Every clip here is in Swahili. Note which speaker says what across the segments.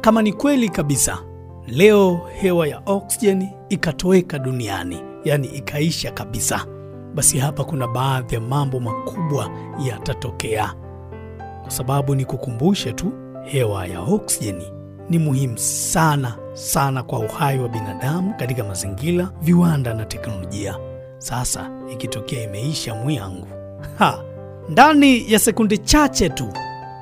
Speaker 1: Kama ni kweli kabisa leo hewa ya oksijeni ikatoweka duniani, yani ikaisha kabisa, basi hapa kuna baadhi ya mambo makubwa yatatokea. Kwa sababu ni kukumbushe tu, hewa ya oksijeni ni muhimu sana sana kwa uhai wa binadamu katika mazingira, viwanda na teknolojia. Sasa ikitokea imeisha mwanangu, ndani ya sekunde chache tu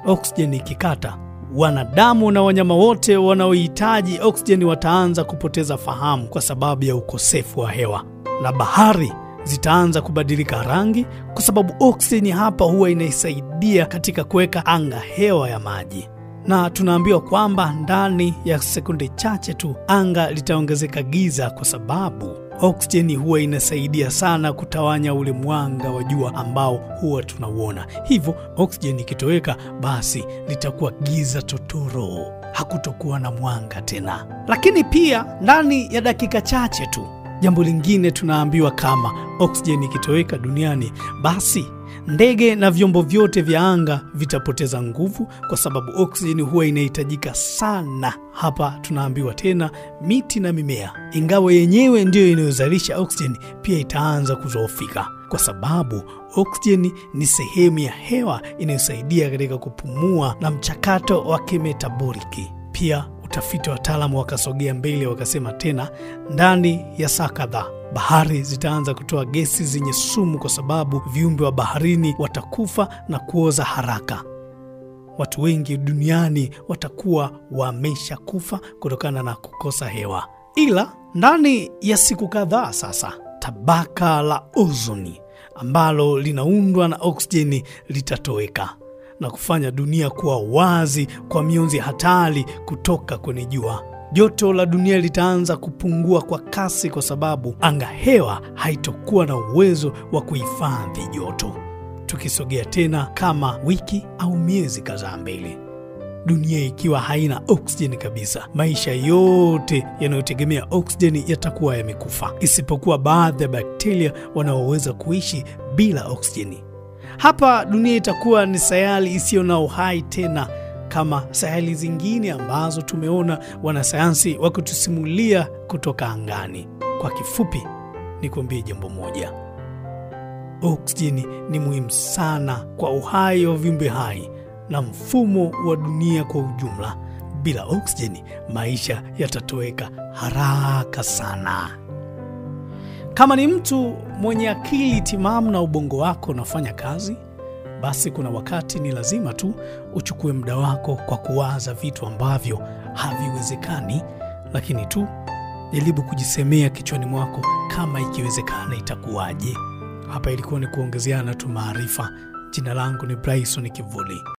Speaker 1: oksijeni ikikata, wanadamu na wanyama wote wanaohitaji oksijeni wataanza kupoteza fahamu kwa sababu ya ukosefu wa hewa, na bahari zitaanza kubadilika rangi kwa sababu oksijeni hapa huwa inaisaidia katika kuweka anga hewa ya maji. Na tunaambiwa kwamba ndani ya sekunde chache tu anga litaongezeka giza kwa sababu oksijeni huwa inasaidia sana kutawanya ule mwanga wa jua ambao huwa tunauona. Hivyo oksijeni ikitoweka, basi litakuwa giza totoro, hakutokuwa na mwanga tena. Lakini pia ndani ya dakika chache tu, jambo lingine tunaambiwa kama oksijeni ikitoweka duniani, basi ndege na vyombo vyote vya anga vitapoteza nguvu kwa sababu oksijeni huwa inahitajika sana. Hapa tunaambiwa tena miti na mimea, ingawa yenyewe ndiyo inayozalisha oksijeni, pia itaanza kudhoofika kwa sababu oksijeni ni sehemu ya hewa inayosaidia katika kupumua na mchakato wa kimetaboliki. Pia utafiti wa wataalamu wakasogea mbele wakasema tena, ndani ya saa kadhaa bahari zitaanza kutoa gesi zenye sumu kwa sababu viumbe wa baharini watakufa na kuoza haraka. Watu wengi duniani watakuwa wamesha kufa kutokana na kukosa hewa. Ila ndani ya siku kadhaa sasa, tabaka la ozoni ambalo linaundwa na oksijeni litatoweka na kufanya dunia kuwa wazi kwa mionzi hatari kutoka kwenye jua. Joto la dunia litaanza kupungua kwa kasi kwa sababu anga hewa haitokuwa na uwezo wa kuhifadhi joto. Tukisogea tena kama wiki au miezi kadhaa mbele, dunia ikiwa haina oksijeni kabisa, maisha yote yanayotegemea oksijeni yatakuwa yamekufa, isipokuwa baadhi ya bakteria wanaoweza kuishi bila oksijeni. Hapa dunia itakuwa ni sayari isiyo na uhai tena kama sayari zingine ambazo tumeona wanasayansi wakitusimulia kutoka angani. Kwa kifupi, nikwambie jambo moja: oksijeni ni muhimu sana kwa uhai wa viumbe hai na mfumo wa dunia kwa ujumla. Bila oksijeni, maisha yatatoweka haraka sana. Kama ni mtu mwenye akili timamu na ubongo wako unafanya kazi, basi kuna wakati ni lazima tu uchukue muda wako kwa kuwaza vitu ambavyo haviwezekani, lakini tu jaribu kujisemea kichwani mwako kama ikiwezekana itakuwaje. Hapa ilikuwa ni kuongezeana tu maarifa. Jina langu ni Bryson Kivuli.